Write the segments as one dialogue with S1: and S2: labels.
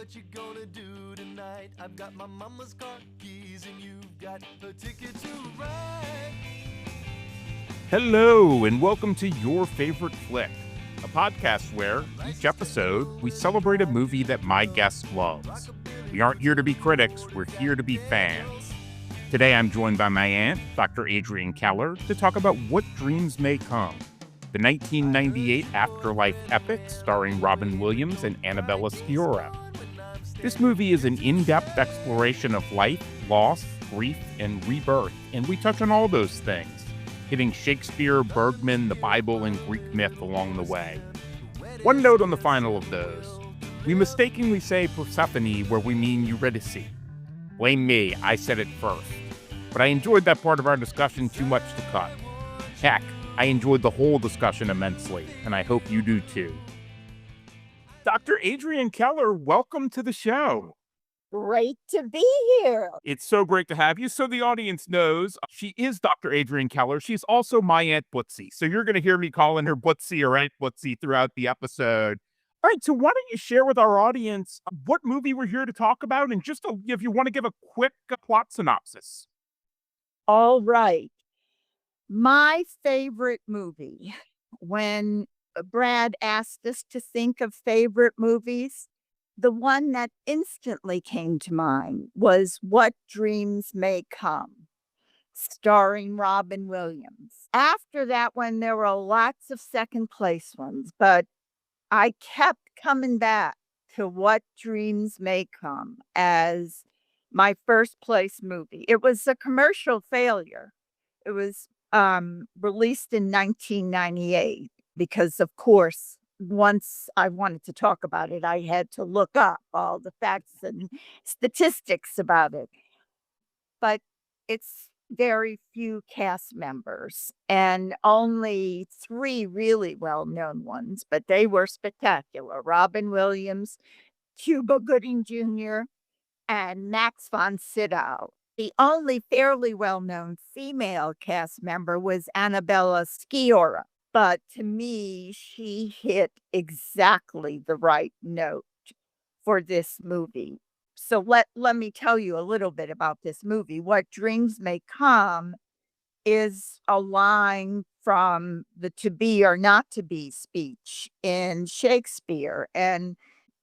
S1: what you gonna do tonight? I've got my mama's car keys and you've got a ticket to ride.
S2: Hello, and welcome to Your Favorite Flick, a podcast where each episode we celebrate a movie that my guest loves. We aren't here to be critics, we're here to be fans. Today I'm joined by my aunt, Dr. Adrienne Keller, to talk about What Dreams May Come, the 1998 afterlife epic starring Robin Williams and Annabella Sciorra. This movie is an in-depth exploration of life, loss, grief, and rebirth, and we touch on all those things, hitting Shakespeare, Bergman, the Bible, and Greek myth along the way. One note on the final of those. We mistakenly say Persephone where we mean Eurydice. Blame me, I said it first. But I enjoyed that part of our discussion too much to cut. Heck, I enjoyed the whole discussion immensely, and I hope you do too. Dr. Adrienne Keller, welcome to the show.
S3: Great to be here.
S2: It's so great to have you. So the audience knows she is Dr. Adrienne Keller. She's also my Aunt Butsy. So you're going to hear me calling her Butsy or Aunt Butsy throughout the episode. All right, so why don't you share with our audience what movie we're here to talk about, and just if you want to give a quick plot synopsis.
S3: All right. My favorite movie, when Brad asked us to think of favorite movies, the one that instantly came to mind was What Dreams May Come, starring Robin Williams. After that one, there were lots of second place ones, but I kept coming back to What Dreams May Come as my first place movie. It was a commercial failure. It was released in 1998 because, of course, once I wanted to talk about it, I had to look up all the facts and statistics about it. But it's very few cast members and only three really well-known ones, but they were spectacular. Robin Williams, Cuba Gooding Jr., and Max von Sydow. The only fairly well-known female cast member was Annabella Sciorra, but to me, she hit exactly the right note for this movie. So let me tell you a little bit about this movie. What Dreams May Come is a line from the To Be or Not to Be speech in Shakespeare, and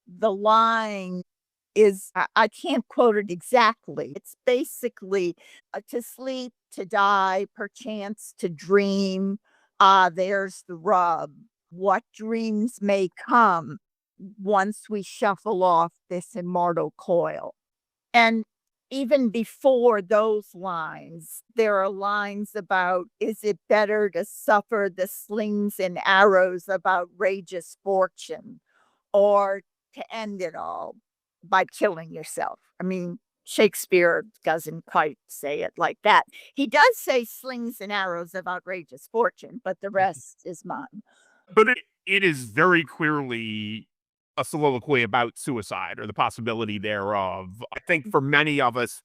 S3: the line is I can't quote it exactly. It's basically to sleep, to die, perchance to dream. Ah, there's the rub. What dreams may come once we shuffle off this immortal coil. And even before those lines, there are lines about, is it better to suffer the slings and arrows of outrageous fortune, or to end it all by killing yourself? I mean, Shakespeare doesn't quite say it like that. He does say slings and arrows of outrageous fortune, but the rest is mine.
S2: But it is very clearly a soliloquy about suicide or the possibility thereof. I think for many of us,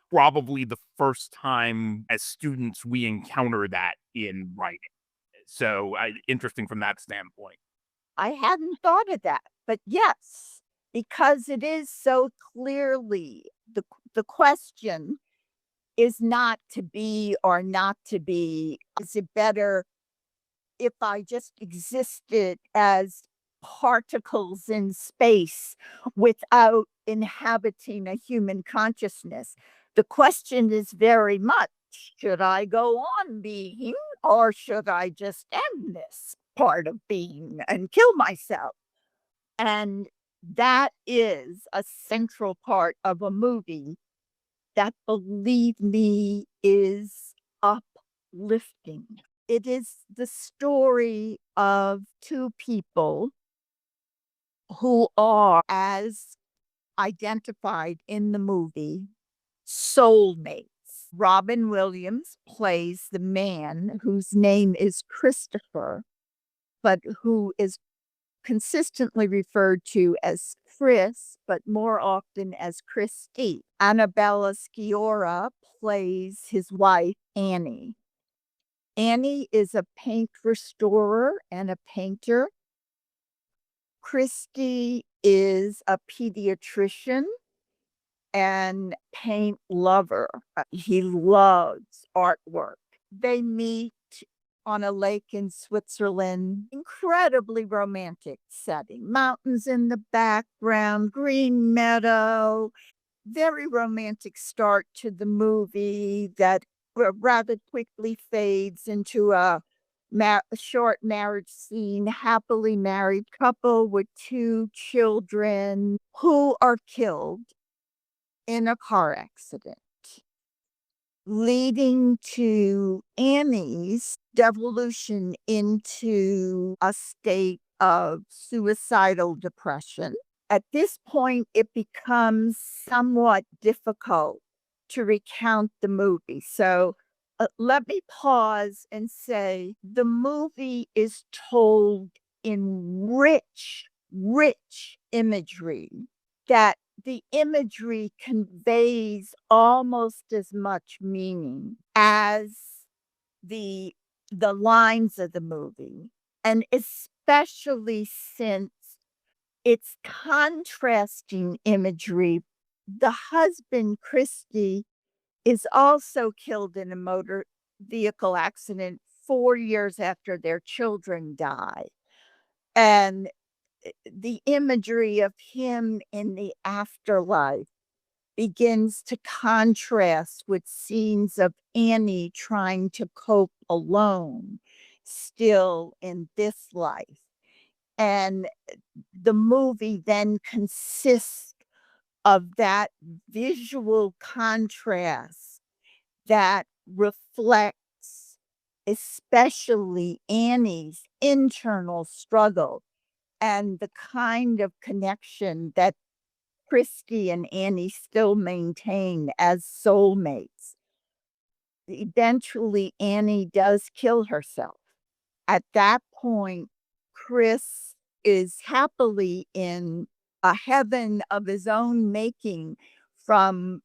S2: probably the first time as students we encounter that in writing. So interesting from that standpoint.
S3: I hadn't thought of that, but yes, because it is so clearly the question is not to be or not to be. Is it better if I just existed as particles in space without inhabiting a human consciousness? The question is very much, should I go on being, or should I just end this part of being and kill myself? And that is a central part of a movie that, believe me, is uplifting. It is the story of two people who are, as identified in the movie, soulmates. Robin Williams plays the man whose name is Christopher, but who is consistently referred to as Chris, but more often as Christy. Annabella Sciorra plays his wife, Annie. Annie is a paint restorer and a painter. Christy is a pediatrician and paint lover. He loves artwork. They meet on a lake in Switzerland. Incredibly romantic setting. Mountains in the background, green meadow. Very romantic start to the movie that rather quickly fades into a short marriage scene, happily married couple with two children who are killed in a car accident, leading to Annie's devolution into a state of suicidal depression. At this point, it becomes somewhat difficult to recount the movie. So let me pause and say the movie is told in rich imagery that the imagery conveys almost as much meaning as the the lines of the movie, and especially since it's contrasting imagery. The husband, Christy, is also killed in a motor vehicle accident 4 years after their children die, and the imagery of him in the afterlife begins to contrast with scenes of Annie trying to cope alone still in this life. And the movie then consists of that visual contrast that reflects especially Annie's internal struggle and the kind of connection that Christy and Annie still maintain as soulmates. Eventually, Annie does kill herself. At that point, Chris is happily in a heaven of his own making from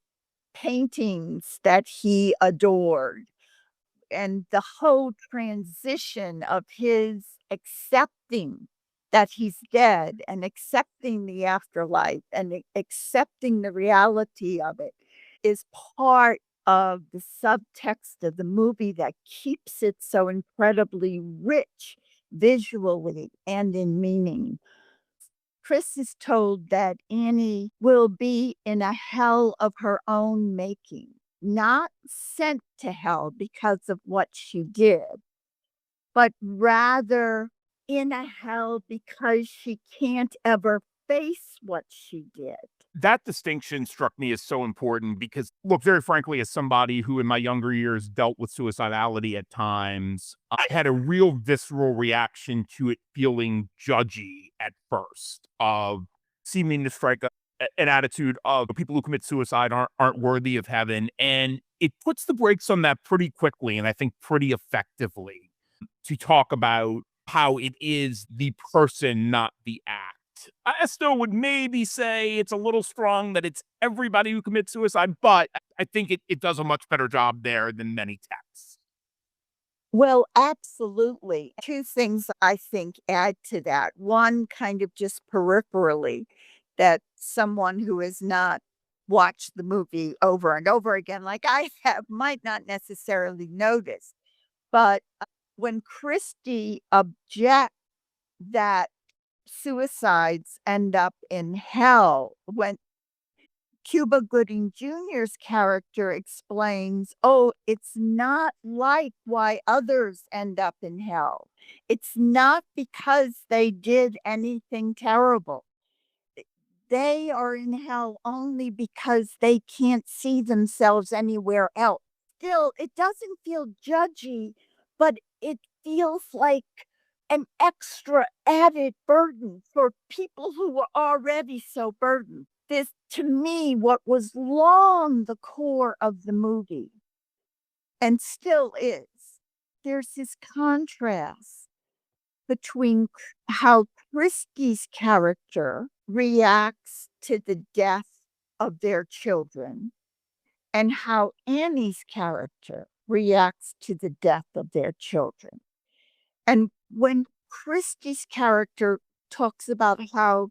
S3: paintings that he adored. And the whole transition of his accepting that he's dead and accepting the afterlife and accepting the reality of it is part of the subtext of the movie that keeps it so incredibly rich visually and in meaning. Chris is told that Annie will be in a hell of her own making, not sent to hell because of what she did, but rather in a hell because she can't ever face what she did.
S2: That distinction struck me as so important because, look, very frankly, as somebody who in my younger years dealt with suicidality at times, I had a real visceral reaction to it feeling judgy at first, of seeming to strike an attitude of people who commit suicide aren't worthy of heaven. And it puts the brakes on that pretty quickly, and I think pretty effectively, to talk about how it is the person, not the act. I still would maybe say it's a little strong that it's everybody who commits suicide, but I think it does a much better job there than many texts.
S3: Well, absolutely. Two things I think add to that. One, kind of just peripherally, that someone who has not watched the movie over and over again, like I have, might not necessarily notice. But when Christie objects that suicides end up in hell, when Cuba Gooding Jr.'s character explains, "Oh, it's not like why others end up in hell. It's not because they did anything terrible. They are in hell only because they can't see themselves anywhere else." Still, it doesn't feel judgy, but it feels like an extra added burden for people who were already so burdened. This, to me, what was long the core of the movie and still is. There's this contrast between how Christie's character reacts to the death of their children and how Annie's character reacts to the death of their children. And when Christie's character talks about how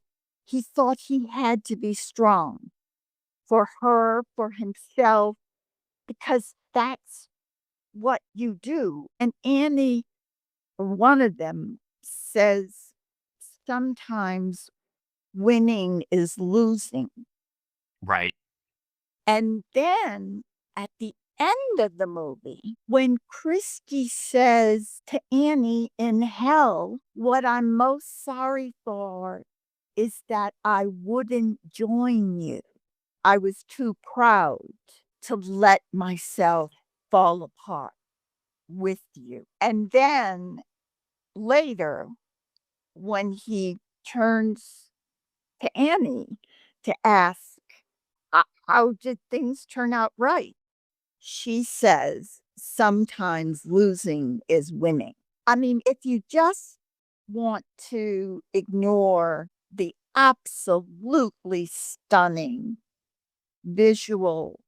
S3: He thought he had to be strong for her, for himself, because that's what you do. And Annie, one of them, says sometimes winning is losing.
S2: Right.
S3: And then at the end of the movie, when Christy says to Annie in hell, what I'm most sorry for is that I wouldn't join you. I was too proud to let myself fall apart with you. And then later, when he turns to Annie to ask, how did things turn out right? She says, sometimes losing is winning. I mean, if you just want to ignore the absolutely stunning visual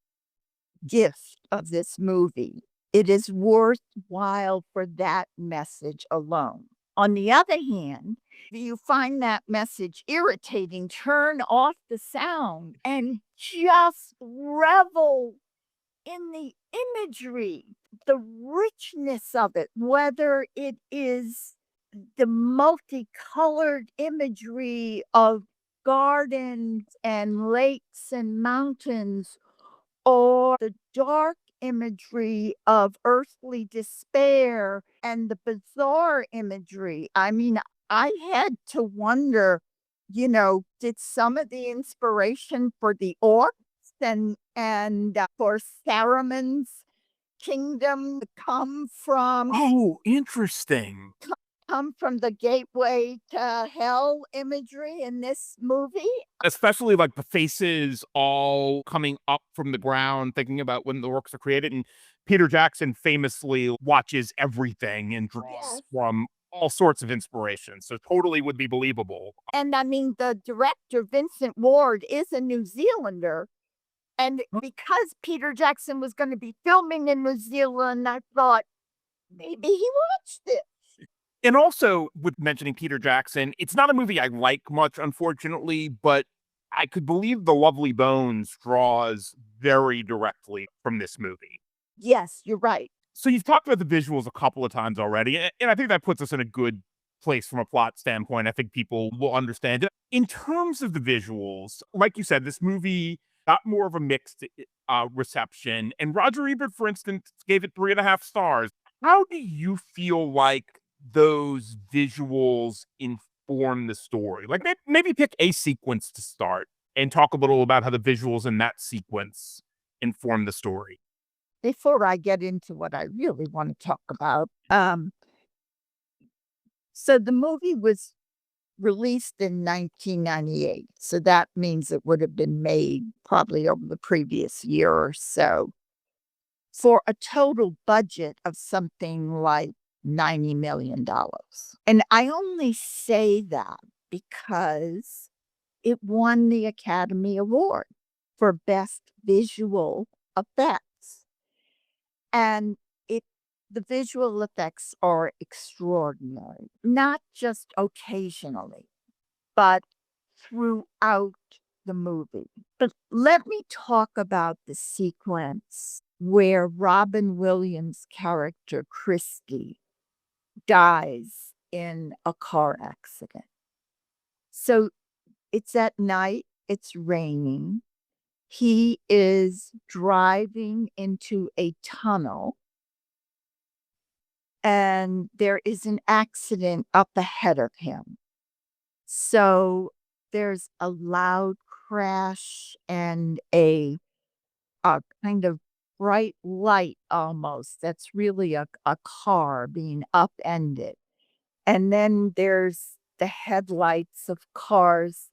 S3: gift of this movie, it is worthwhile for that message alone. On the other hand, if you find that message irritating, turn off the sound and just revel in the imagery, the richness of it, whether it is the multicolored imagery of gardens and lakes and mountains, or the dark imagery of earthly despair and the bizarre imagery. I mean, I had to wonder, did some of the inspiration for the orcs and for Saruman's kingdom
S2: Oh, interesting.
S3: come from the gateway to hell imagery in this movie?
S2: Especially like the faces all coming up from the ground, thinking about when the works are created. And Peter Jackson famously watches everything and draws
S3: Yes.
S2: from all sorts of inspiration. So totally would be believable.
S3: And I mean, the director, Vincent Ward, is a New Zealander. And because Peter Jackson was going to be filming in New Zealand, I thought maybe he watched it.
S2: And also, with mentioning Peter Jackson, it's not a movie I like much, unfortunately, but I could believe The Lovely Bones draws very directly from this movie.
S3: Yes, you're right.
S2: So you've talked about the visuals a couple of times already, and I think that puts us in a good place from a plot standpoint. I think people will understand it. In terms of the visuals, like you said, this movie got more of a mixed reception, and Roger Ebert, for instance, gave it 3.5 stars. How do you feel like those visuals inform the story? Like maybe pick a sequence to start and talk a little about how the visuals in that sequence inform the story.
S3: Before I get into what I really want to talk about, so the movie was released in 1998. So that means it would have been made probably over the previous year or so for a total budget of something like $90 million. And I only say that because it won the Academy Award for Best Visual Effects. And it the visual effects are extraordinary, not just occasionally, but throughout the movie. But let me talk about the sequence where Robin Williams' character, Christy, dies in a car accident. So it's at night, it's raining. He is driving into a tunnel, and there is an accident up ahead of him. So there's a loud crash and a kind of bright light almost that's really a car being upended. And then there's the headlights of cars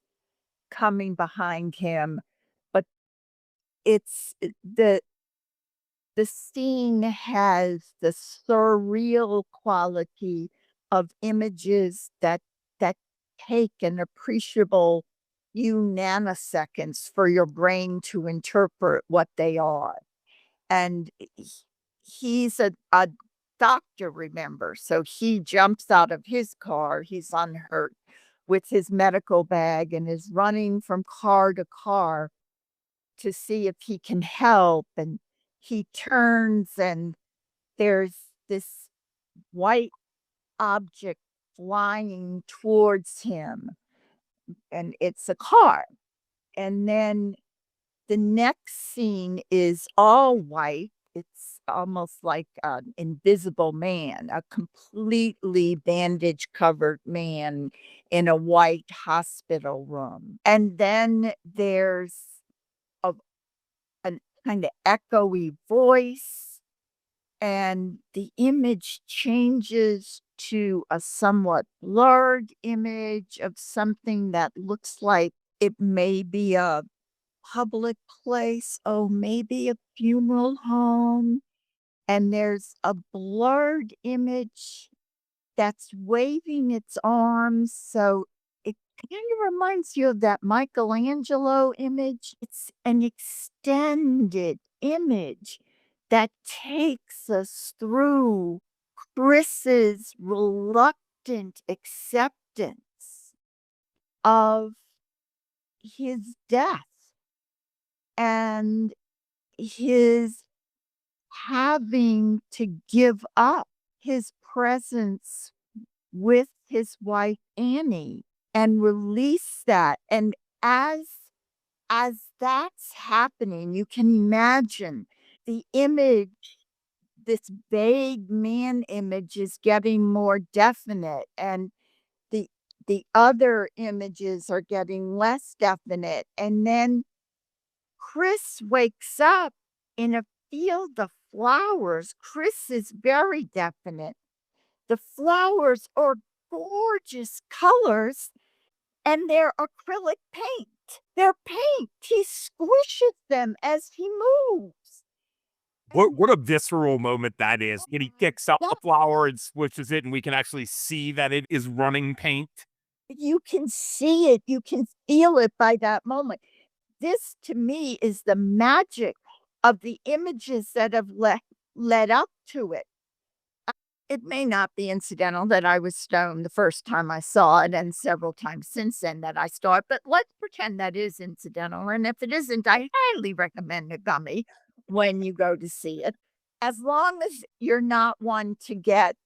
S3: coming behind him. But the scene has the surreal quality of images that take an appreciable few nanoseconds for your brain to interpret what they are. And he's a doctor, remember, so he jumps out of his car, he's unhurt, with his medical bag and is running from car to car to see if he can help. And he turns, and there's this white object flying towards him, and it's a car. And then the next scene is all white. It's almost like an invisible man, a completely bandage covered man in a white hospital room. And then there's a, an kind of echoey voice, and the image changes to a somewhat blurred image of something that looks like it may be a public place, oh, maybe a funeral home, and there's a blurred image that's waving its arms, so it kind of reminds you of that Michelangelo image. It's an extended image that takes us through Chris's reluctant acceptance of his death and his having to give up his presence with his wife Annie and release that. And as that's happening, you can imagine the image, this vague man image is getting more definite, and the other images are getting less definite. And then Chris wakes up in a field of flowers. Chris is very definite. The flowers are gorgeous colors, and they're acrylic paint. They're paint. He squishes them as he moves.
S2: What a visceral moment that is. And he picks up the
S3: That
S2: flower and swishes it, and we can actually see that it is running paint.
S3: you can see it. You can feel it by that moment. This, to me, is the magic of the images that have led up to it. It may not be incidental that I was stoned the first time I saw it, and several times since then that I saw it, but let's pretend that is incidental. And if it isn't, I highly recommend a gummy when you go to see it. As long as you're not one to get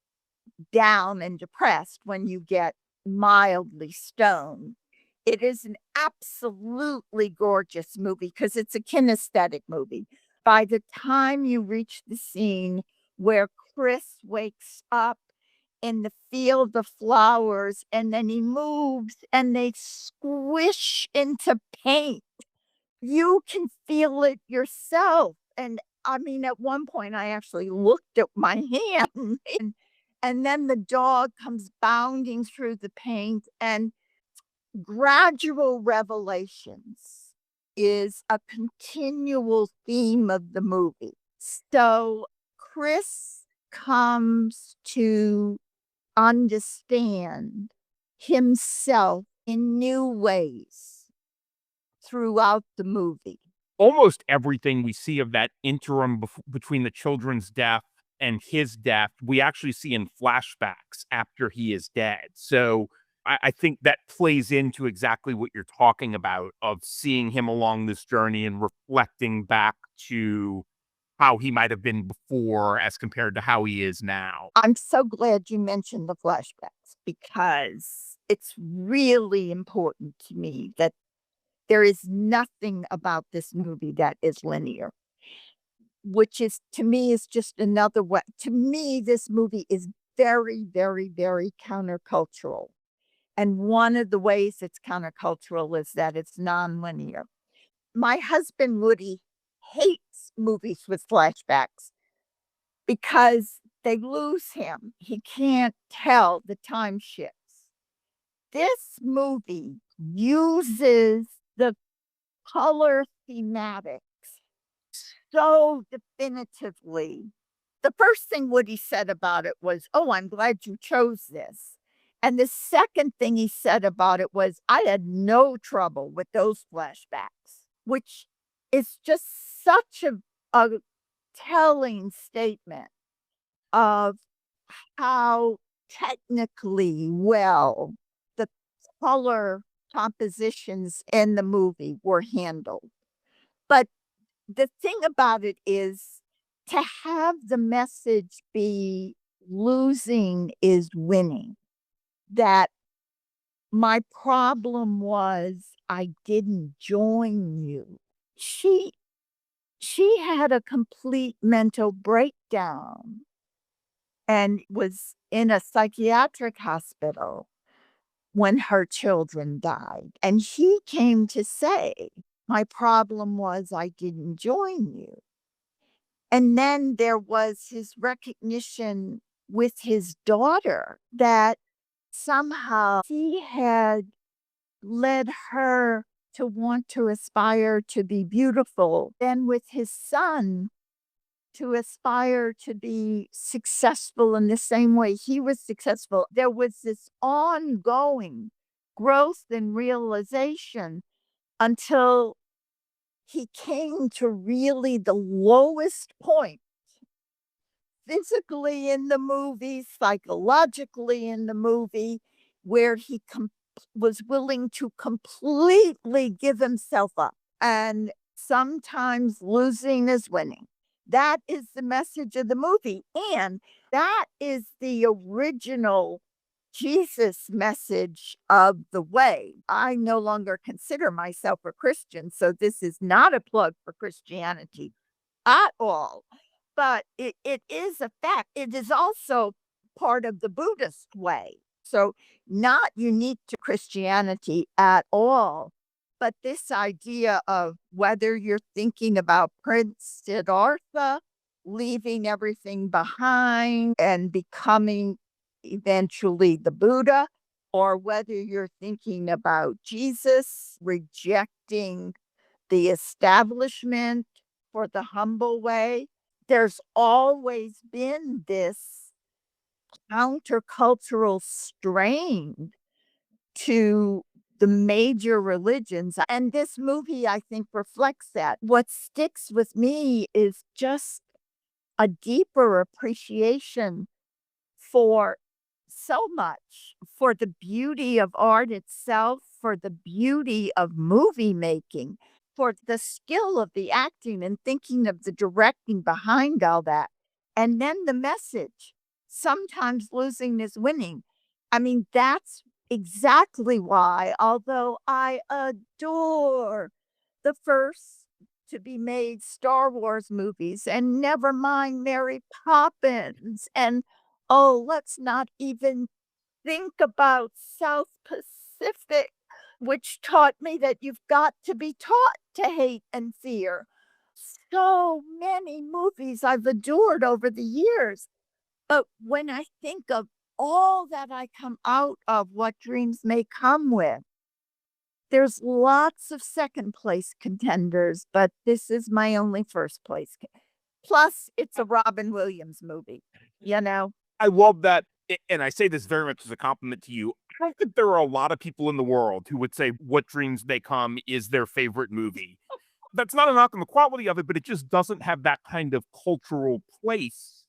S3: down and depressed when you get mildly stoned. It is an absolutely gorgeous movie because it's a kinesthetic movie. By the time you reach the scene where Chris wakes up in the field of flowers and then he moves and they squish into paint, you can feel it yourself. And I mean, at one point, I actually looked at my hand, and then the dog comes bounding through the paint, and gradual revelations is a continual theme of the movie. So Chris comes to understand himself in new ways throughout the movie.
S2: Almost everything we see of that interim between the children's death and his death, we actually see in flashbacks after he is dead. So I think that plays into exactly what you're talking about, of seeing him along this journey and reflecting back to how he might have been before as compared to how he is now.
S3: I'm so glad you mentioned the flashbacks because it's really important to me that there is nothing about this movie that is linear, which is, to me, is just another way. To me, this movie is very, very, very countercultural. And one of the ways it's countercultural is that it's nonlinear. My husband, Woody, hates movies with flashbacks because they lose him. He can't tell the time shifts. This movie uses the color thematics so definitively. The first thing Woody said about it was, "Oh, I'm glad you chose this." And the second thing he said about it was, "I had no trouble with those flashbacks," which is just such a telling statement of how technically well the color compositions in the movie were handled. But the thing about it is to have the message be losing is winning. That my problem was I didn't join you. She she had a complete mental breakdown and was in a psychiatric hospital when her children died. And he came to say, my problem was I didn't join you. And then there was his recognition with his daughter that somehow he had led her to want to aspire to be beautiful. Then with his son, to aspire to be successful in the same way he was successful. There was this ongoing growth and realization until he came to really the lowest point physically in the movie, psychologically in the movie, where he was willing to completely give himself up. And sometimes losing is winning. That is the message of the movie. And that is the original Jesus message of the way. I no longer consider myself a Christian, so this is not a plug for Christianity at all. But it is a fact. It is also part of the Buddhist way. So not unique to Christianity at all. But this idea of whether you're thinking about Prince Siddhartha leaving everything behind and becoming eventually the Buddha, or whether you're thinking about Jesus rejecting the establishment for the humble way, there's always been this countercultural strain to the major religions. And this movie, I think, reflects that. What sticks with me is just a deeper appreciation for so much, for the beauty of art itself, for the beauty of movie making, for the skill of the acting and thinking of the directing behind all that. And then the message, sometimes losing is winning. I mean, that's exactly why, although I adore the first to be made Star Wars movies, and never mind Mary Poppins, and oh, let's not even think about South Pacific, which taught me that you've got to be taught to hate and fear. So many movies I've adored over the years. But when I think of all that I come out of What Dreams May Come with, there's lots of second place contenders, but this is my only first place. Plus, it's a Robin Williams movie, you know?
S2: I love that. And I say this very much as a compliment to you. I don't think there are a lot of people in the world who would say What Dreams May Come is their favorite movie. That's not a knock on the quality of it, but it just doesn't have that kind of cultural place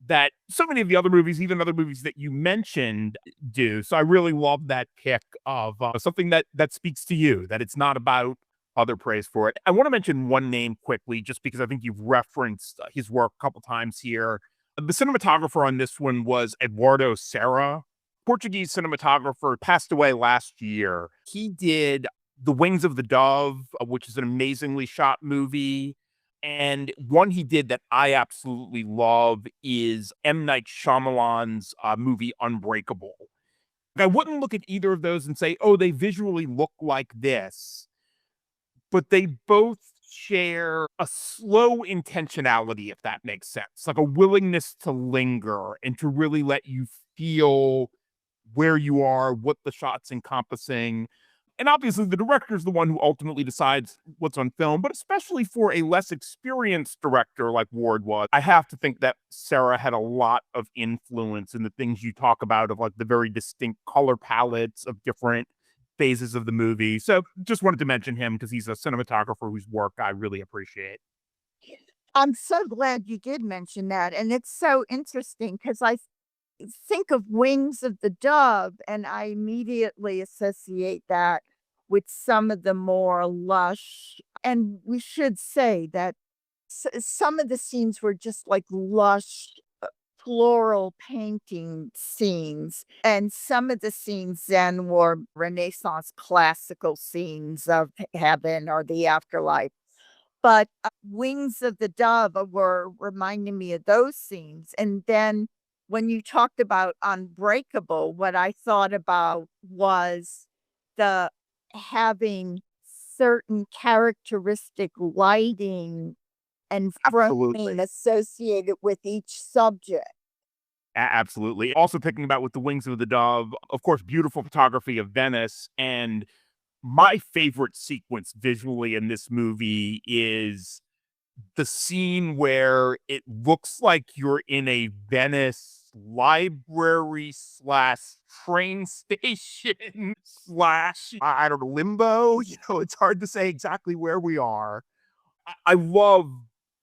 S2: that so many of the other movies, even other movies that you mentioned, do. So I really love that pick of something that speaks to you, that it's not about other praise for it. I want to mention one name quickly, just because I think you've referenced his work a couple times here. The cinematographer on this one was Eduardo Serra, Portuguese cinematographer, passed away last year. He did The Wings of the Dove, which is an amazingly shot movie. And one he did that I absolutely love is M. Night Shyamalan's movie Unbreakable. I wouldn't look at either of those and say, oh, they visually look like this, but they both share a slow intentionality, if that makes sense, like a willingness to linger and to really let you feel where you are, what the shot's encompassing. And obviously, the director is the one who ultimately decides what's on film, but especially for a less experienced director like Ward was, I have to think that Sarah had a lot of influence in the things you talk about, of like the very distinct color palettes of different phases of the movie. So just wanted to mention him because he's a cinematographer whose work I really appreciate.
S3: I'm so glad you did mention that. And it's so interesting because think of Wings of the Dove, and I immediately associate that with some of the more lush. And we should say that some of the scenes were just like lush floral painting scenes, and some of the scenes then were Renaissance classical scenes of heaven or the afterlife. But Wings of the Dove were reminding me of those scenes. And then when you talked about Unbreakable, what I thought about was the having certain characteristic lighting and framing
S2: Absolutely.
S3: associated with each subject.
S2: Absolutely. Also thinking about with the Wings of the Dove, of course, beautiful photography of Venice. And my favorite sequence visually in this movie is the scene where it looks like you're in a Venice library slash train station slash, I don't know, limbo. It's hard to say exactly where we are. I love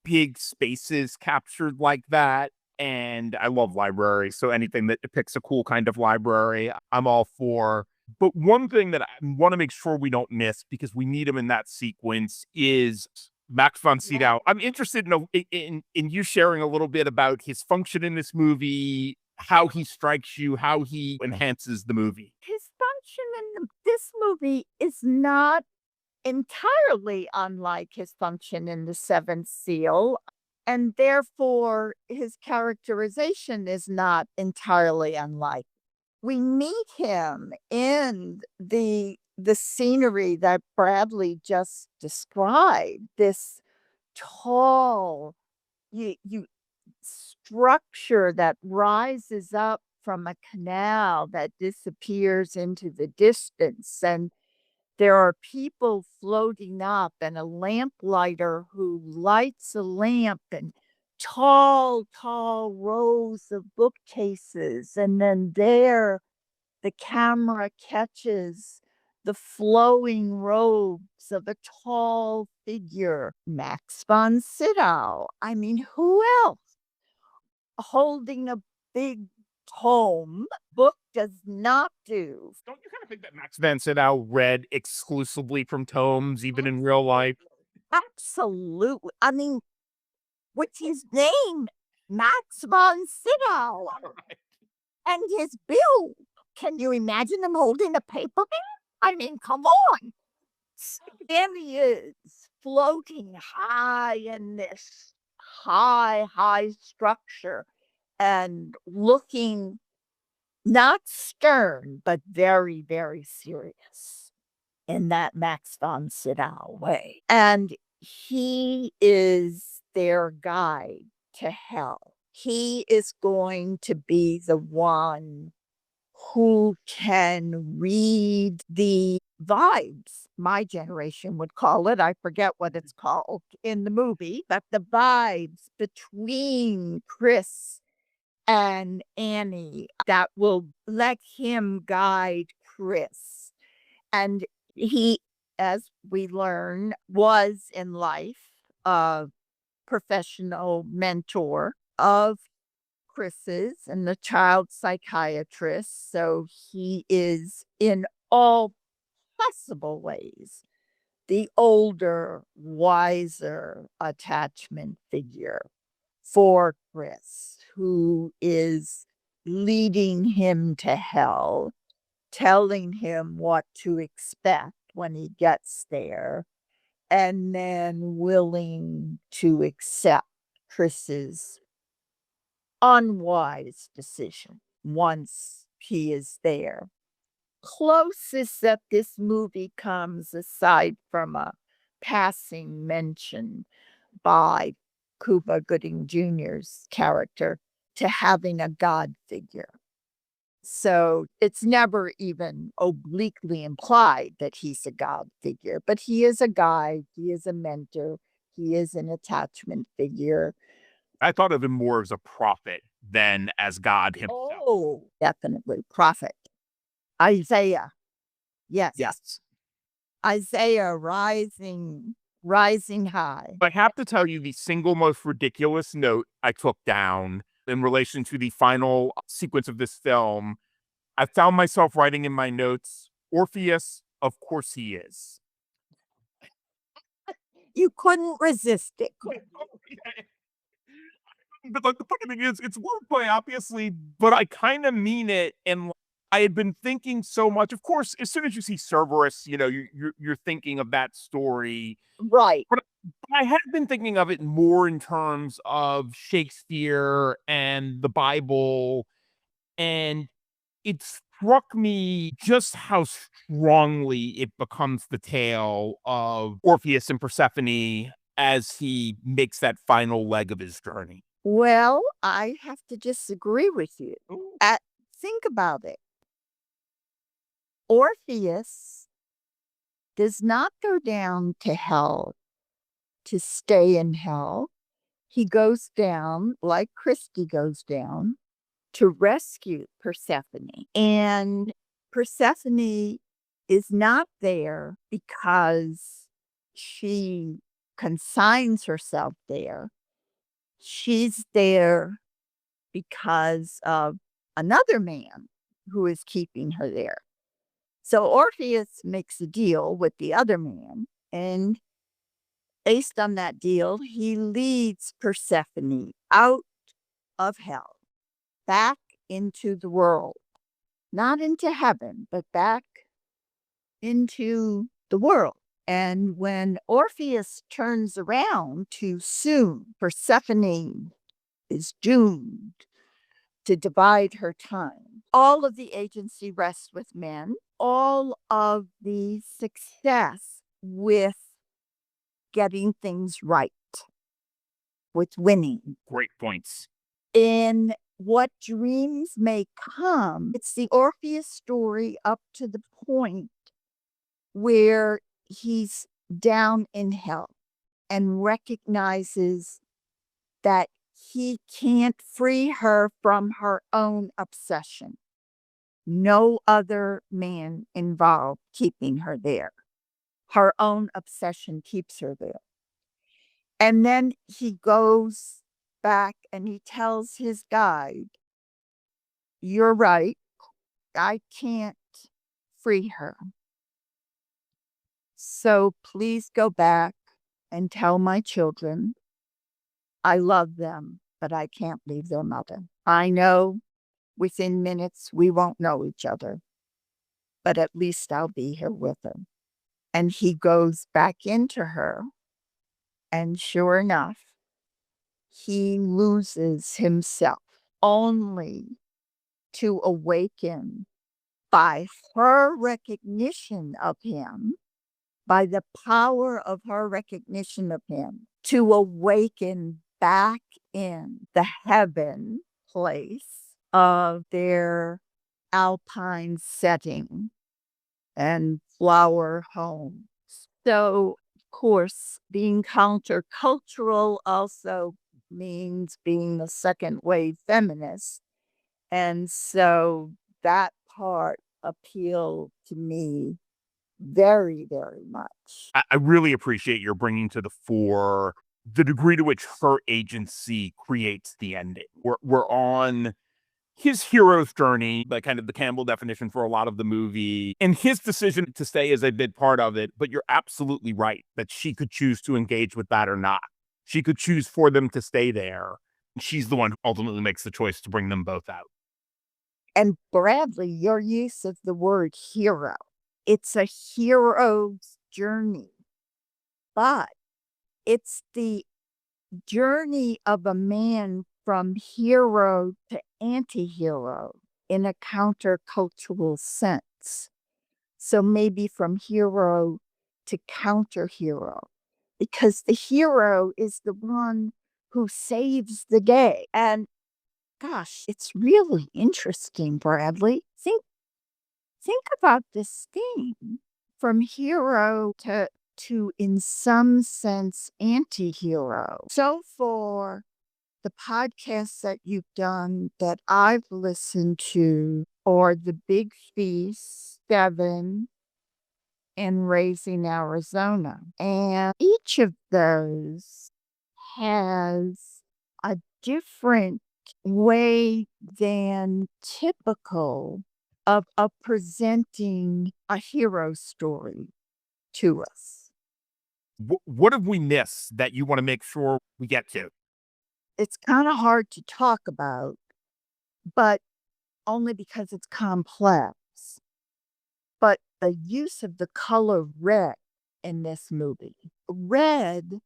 S2: big spaces captured like that. And I love libraries. So anything that depicts a cool kind of library, I'm all for. But one thing that I want to make sure we don't miss because we need him in that sequence is Max von
S3: Yeah.
S2: Sydow. I'm interested in you sharing a little bit about his function in this movie, how he strikes you, how he enhances the movie.
S3: His function in this movie is not entirely unlike his function in The Seventh Seal, and therefore his characterization is not entirely unlike. We meet him in the scenery that Bradley just described, this tall you structure that rises up from a canal that disappears into the distance, and there are people floating up and a lamplighter who lights a lamp, and tall rows of bookcases, and then there the camera catches the flowing robes of a tall figure, Max von Sydow. I mean, who else? Holding a big tome. Book does not do.
S2: Don't you kind of think that Max von Sydow read exclusively from tomes, even in real life?
S3: Absolutely. I mean, what's his name? Max von Sydow. And his bill. Can you imagine him holding a paper bill? I mean, come on. There he is, floating high in this high structure and looking not stern, but very serious in that Max von Sydow way. And he is their guide to hell. He is going to be the one who can read the vibes, my generation would call it. I forget what it's called in the movie, but the vibes between Chris and Annie that will let him guide Chris. And he, as we learn, was in life a professional mentor of Chris's and the child psychiatrist. So he is in all possible ways the older, wiser attachment figure for Chris, who is leading him to hell, telling him what to expect when he gets there, and then willing to accept Chris's unwise decision once he is there. Closest that this movie comes, aside from a passing mention by Cuba Gooding Jr.'s character, to having a God figure. So it's never even obliquely implied that he's a God figure, but he is a guide, he is a mentor, he is an attachment figure.
S2: I thought of him more as a prophet than as God himself.
S3: Oh, definitely prophet. Isaiah. Yes.
S2: Yes.
S3: Isaiah rising high.
S2: I have to tell you the single most ridiculous note I took down in relation to the final sequence of this film, I found myself writing in my notes, Orpheus, of course he is.
S3: You couldn't resist it.
S2: But like the funny thing is, it's wordplay, obviously, but I kind of mean it. And I had been thinking so much. Of course, as soon as you see Cerberus, you're thinking of that story.
S3: Right.
S2: But I had been thinking of it more in terms of Shakespeare and the Bible, and it struck me just how strongly it becomes the tale of Orpheus and Persephone as he makes that final leg of his journey.
S3: Well, I have to disagree with you.
S2: Ooh.
S3: Think about it. Orpheus does not go down to hell to stay in hell. He goes down, like Christy goes down, to rescue Persephone. And Persephone is not there because she consigns herself there. She's there because of another man who is keeping her there. So Orpheus makes a deal with the other man, and based on that deal, he leads Persephone out of hell, back into the world, not into heaven, but back into the world. And when Orpheus turns around too soon, Persephone is doomed to divide her time. All of the agency rests with men, all of the success with getting things right, with winning.
S2: Great points.
S3: In what dreams may come, it's the Orpheus story up to the point where he's down in hell and recognizes that he can't free her from her own obsession. No other man involved keeping her there. Her own obsession keeps her there. And then he goes back and he tells his guide, "You're right. I can't free her. So please go back and tell my children I love them, but I can't leave their mother. I know within minutes we won't know each other, but at least I'll be here with her." And he goes back into her, and sure enough, he loses himself only to awaken by her recognition of him, by the power of her recognition of him, to awaken back in the heaven place of their alpine setting and flower homes. So, of course, being countercultural also means being a second wave feminist. And so that part appealed to me very, very much.
S2: I really appreciate your bringing to the fore the degree to which her agency creates the ending. We're on his hero's journey, but kind of the Campbell definition for a lot of the movie, and his decision to stay is a big part of it. But you're absolutely right that she could choose to engage with that or not. She could choose for them to stay there. She's the one who ultimately makes the choice to bring them both out.
S3: And Bradley, your use of the word hero, it's a hero's journey, but it's the journey of a man from hero to anti-hero in a countercultural sense. So maybe from hero to counter-hero, because the hero is the one who saves the day. And gosh, it's really interesting, Bradley. Think about this thing from hero to in some sense anti-hero. So for the podcasts that you've done that I've listened to, or The Big Feast, Seven, and Raising Arizona, and each of those has a different way than typical of presenting a hero story to us.
S2: What have we missed that you want to make sure we get to?
S3: It's kind of hard to talk about, but only because it's complex. But the use of the color red in this movie. Red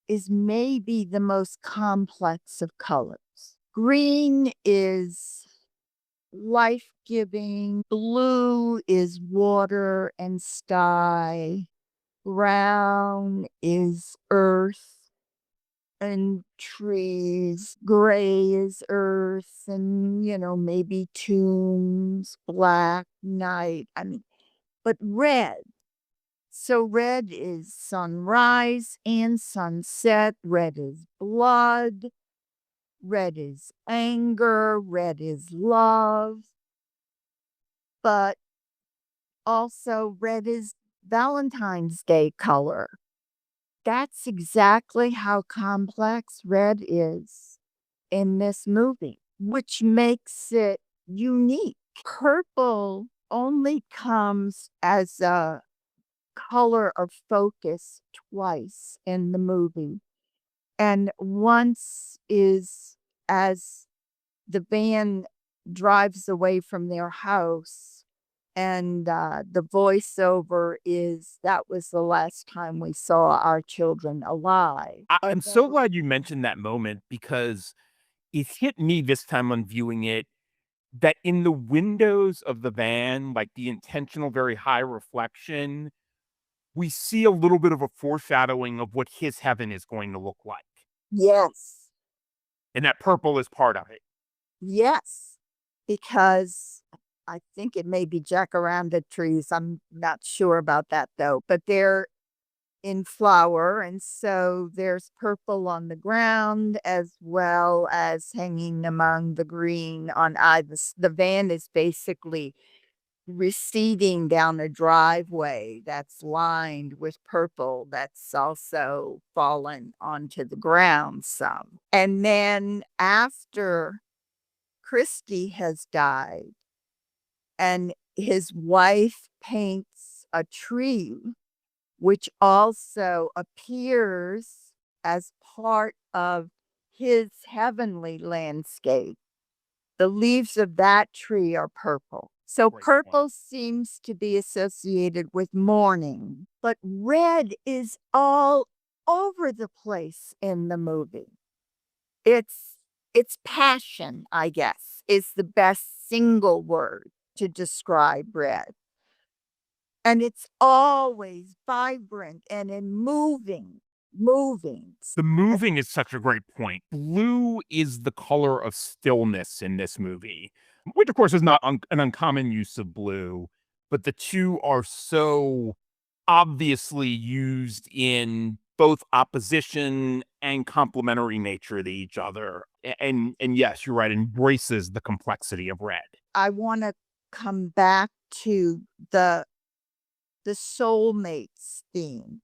S3: is maybe the most complex of colors. Green is life giving, blue is water and sky, brown is earth and trees, gray is earth and, maybe tombs, black, night. But red. So red is sunrise and sunset. Red is blood. Red is anger. Red is love. But also, red is Valentine's Day color. That's exactly how complex red is in this movie, which makes it unique. Purple only comes as a color of focus twice in the movie. And once is as the van drives away from their house, and the voiceover is, "That was the last time we saw our children alive."
S2: I'm so glad you mentioned that moment because it hit me this time on viewing it that in the windows of the van, like the intentional, very high reflection, we see a little bit of a foreshadowing of what his heaven is going to look like.
S3: Yes.
S2: And that purple is part of it.
S3: Yes. Because I think it may be jacaranda trees. I'm not sure about that though, but they're in flower. And so there's purple on the ground as well as hanging among the green on either. The van is basically receding down a driveway that's lined with purple that's also fallen onto the ground some. And then after Christy has died and his wife paints a tree, which also appears as part of his heavenly landscape. The leaves of that tree are purple. So
S2: Great point.
S3: purple seems to be associated with mourning, but red is all over the place in the movie. It's passion, I guess, is the best single word to describe red. And it's always vibrant and in moving.
S2: The moving is such a great point. Blue is the color of stillness in this movie, which of course is not an uncommon use of blue, but the two are so obviously used in both opposition and complementary nature to each other. And yes, you're right, embraces the complexity of red.
S3: I want to come back to the soulmates theme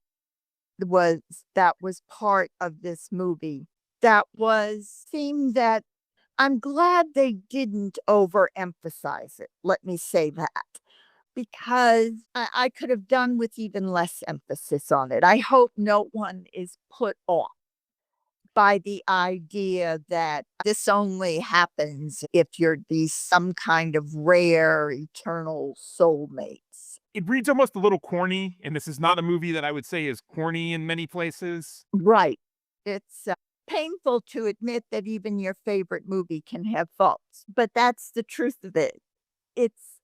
S3: that was part of this movie. That was theme that I'm glad they didn't overemphasize it. Let me say that. Because I could have done with even less emphasis on it. I hope no one is put off by the idea that this only happens if you're these some kind of rare eternal soulmates.
S2: It reads almost a little corny, and this is not a movie that I would say is corny in many places.
S3: Right. It's painful to admit that even your favorite movie can have faults, but that's the truth of it. It's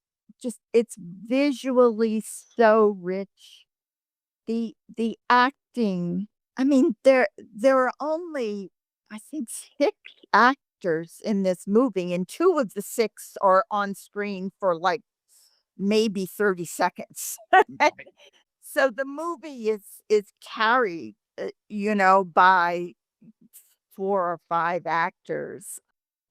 S3: visually so rich. The acting, there are only, I think, 6 actors in this movie, and 2 of the 6 are on screen for, like, maybe 30 seconds. So the movie is carried, by 4 or 5 actors.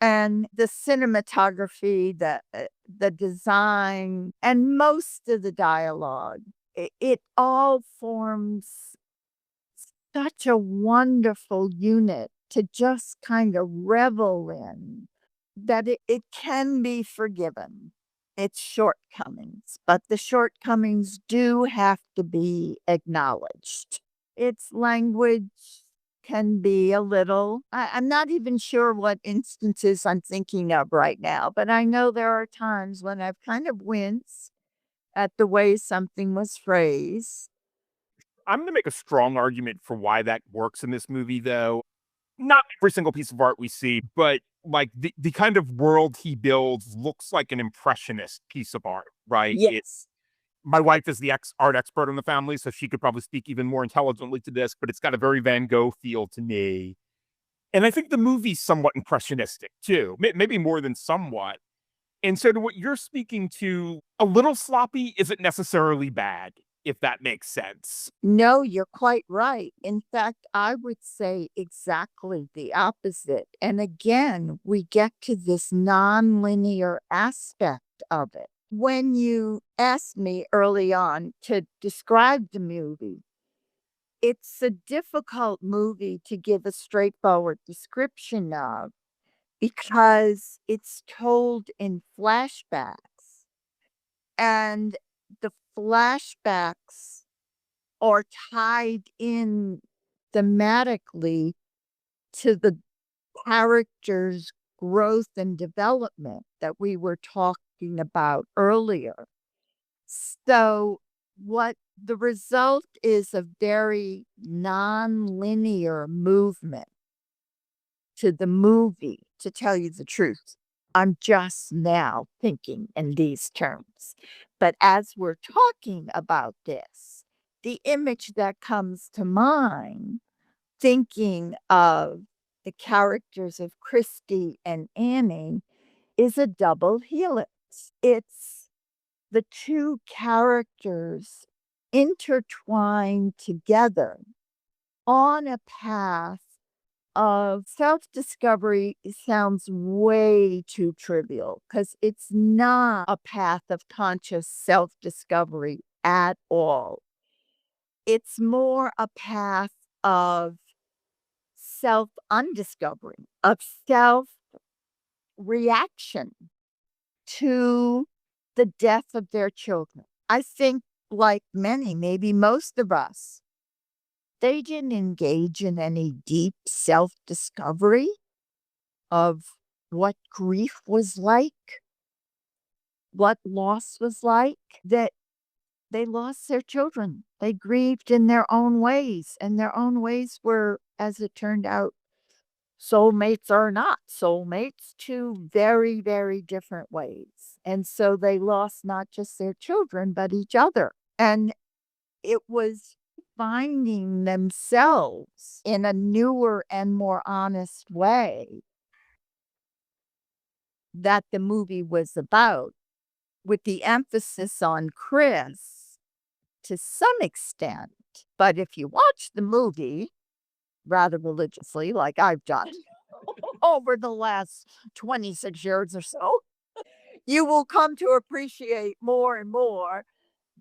S3: And the cinematography, the design, and most of the dialogue, it all forms such a wonderful unit to just kind of revel in, that it can be forgiven, its shortcomings, but the shortcomings do have to be acknowledged. Its language can be a little, I'm not even sure what instances I'm thinking of right now, but I know there are times when I've kind of winced at the way something was phrased.
S2: I'm going to make a strong argument for why that works in this movie, though. Not every single piece of art we see, but like the kind of world he builds looks like an impressionist piece of art, right?
S3: Yes.
S2: My wife is the art expert in the family, so she could probably speak even more intelligently to this, but it's got a very Van Gogh feel to me. And I think the movie's somewhat impressionistic too, maybe more than somewhat. And so to what you're speaking to, a little sloppy isn't necessarily bad, if that makes sense.
S3: No, you're quite right. In fact, I would say exactly the opposite. And again, we get to this nonlinear aspect of it. When you asked me early on to describe the movie, it's a difficult movie to give a straightforward description of because it's told in flashbacks. And the flashbacks are tied in thematically to the character's growth and development that we were talking about earlier. So, what the result is a very non-linear movement to the movie, to tell you the truth. I'm just now thinking in these terms. But as we're talking about this, the image that comes to mind, thinking of the characters of Christy and Annie, is a double helix. It's the two characters intertwined together on a path of self-discovery. Sounds way too trivial because it's not a path of conscious self-discovery at all. It's more a path of self-undiscovery, of self-reaction to the death of their children. I think, like many, maybe most of us, they didn't engage in any deep self-discovery of what grief was like, what loss was like, that they lost their children. They grieved in their own ways, and their own ways were, as it turned out, soulmates or not soulmates, two very, very different ways. And so they lost not just their children, but each other. And it was finding themselves in a newer and more honest way that the movie was about, with the emphasis on Chris to some extent. But if you watch the movie rather religiously, like I've done over the last 26 years or so, you will come to appreciate more and more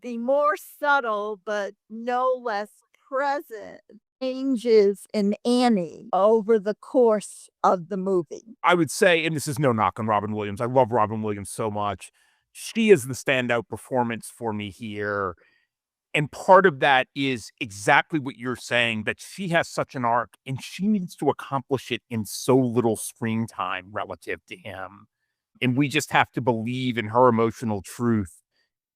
S3: the more subtle but no less present changes in Annie over the course of the movie.
S2: I would say, and this is no knock on Robin Williams, I love Robin Williams so much. She is the standout performance for me here. And part of that is exactly what you're saying, that she has such an arc and she needs to accomplish it in so little screen time relative to him. And we just have to believe in her emotional truth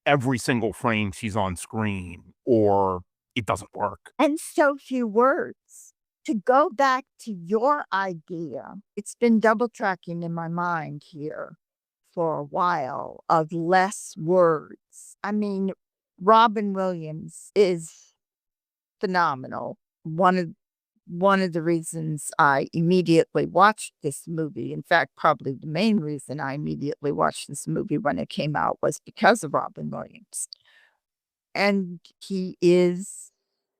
S2: every single frame she's on screen, or it doesn't work.
S3: And so few words. To go back to your idea, it's been double tracking in my mind here for a while, of less words. I mean, Robin Williams is phenomenal. One of the reasons I immediately watched this movie, in fact, probably the main reason I immediately watched this movie when it came out, was because of Robin Williams. And he is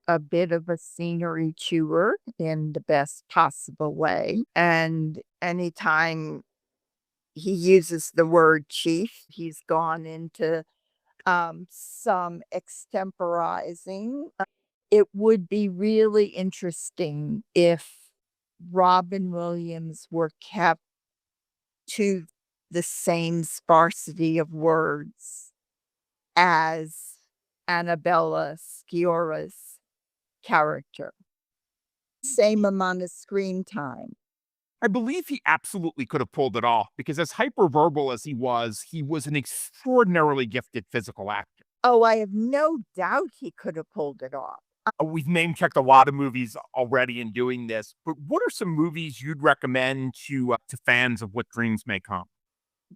S3: a bit of a scenery chewer in the best possible way. And anytime he uses the word chief, he's gone into some extemporizing. It would be really interesting if Robin Williams were kept to the same sparsity of words as Annabella Sciorra's character. Same amount of screen time.
S2: I believe he absolutely could have pulled it off because, as hyperverbal as he was an extraordinarily gifted physical actor.
S3: Oh, I have no doubt he could have pulled it off.
S2: We've name checked a lot of movies already in doing this, but what are some movies you'd recommend to fans of What Dreams May Come?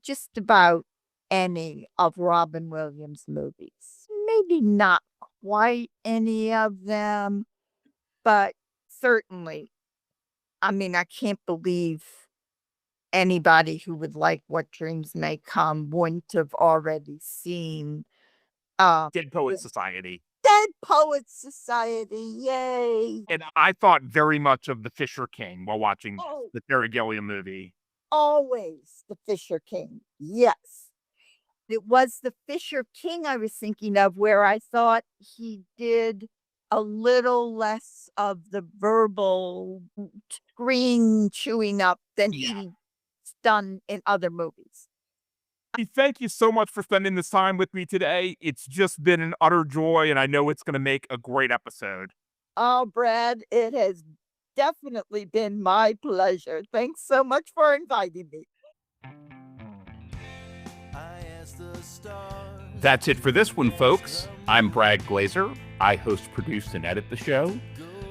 S3: Just about any of Robin Williams' movies. Maybe not quite any of them, but certainly. I mean, I can't believe anybody who would like What Dreams May Come wouldn't have already seen
S2: Dead Poets Society.
S3: Dead Poets Society. Yay!
S2: And I thought very much of The Fisher King while watching
S3: Oh,
S2: the Terry Gilliam movie.
S3: always the Fisher King. Yes. It was the Fisher King I was thinking of, where I thought he did a little less of the verbal screen chewing up than he's done in other movies.
S2: Thank you so much for spending this time with me today. It's just been an utter joy, and I know it's going to make a great episode.
S3: Oh, Brad, it has definitely been my pleasure. Thanks so much for inviting me.
S2: That's it for this one, folks. I'm Brad Glazer. I host, produce, and edit the show.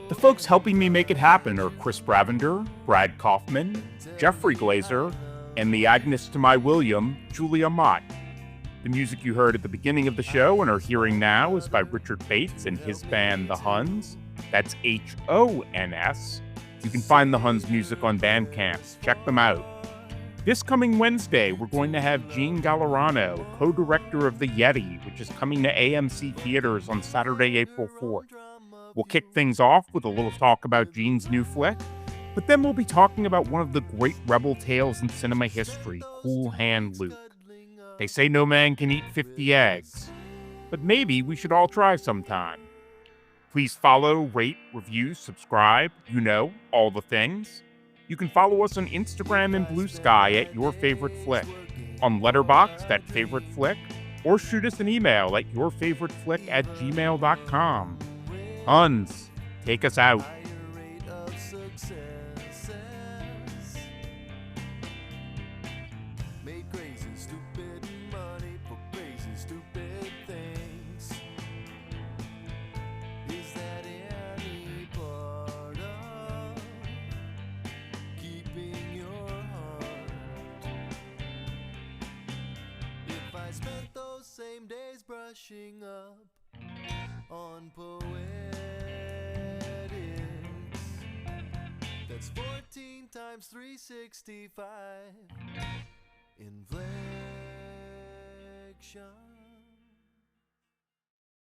S2: The folks helping me make it happen are Chris Bravender, Brad Kaufman, Jeffrey Glazer, and the Agnes to my William, Julia Mott. The music you heard at the beginning of the show and are hearing now is by Richard Bates and his band, The Huns. That's H-O-N-S. You can find The Huns music on Bandcamp. Check them out. This coming Wednesday, we're going to have Gene Gallerano, co-director of The Yeti, which is coming to AMC theaters on Saturday, April 4th. We'll kick things off with a little talk about Gene's new flick, but then we'll be talking about one of the great rebel tales in cinema history, Cool Hand Luke. They say no man can eat 50 eggs, but maybe we should all try sometime. Please follow, rate, review, subscribe, all the things. You can follow us on Instagram and Blue Sky at Your Favorite Flick, on Letterboxd at Favorite Flick, or shoot us an email at yourfavoriteflick@gmail.com. Huns, take us out.
S1: Same days brushing up on poetics. That's 14 times 365 inflection.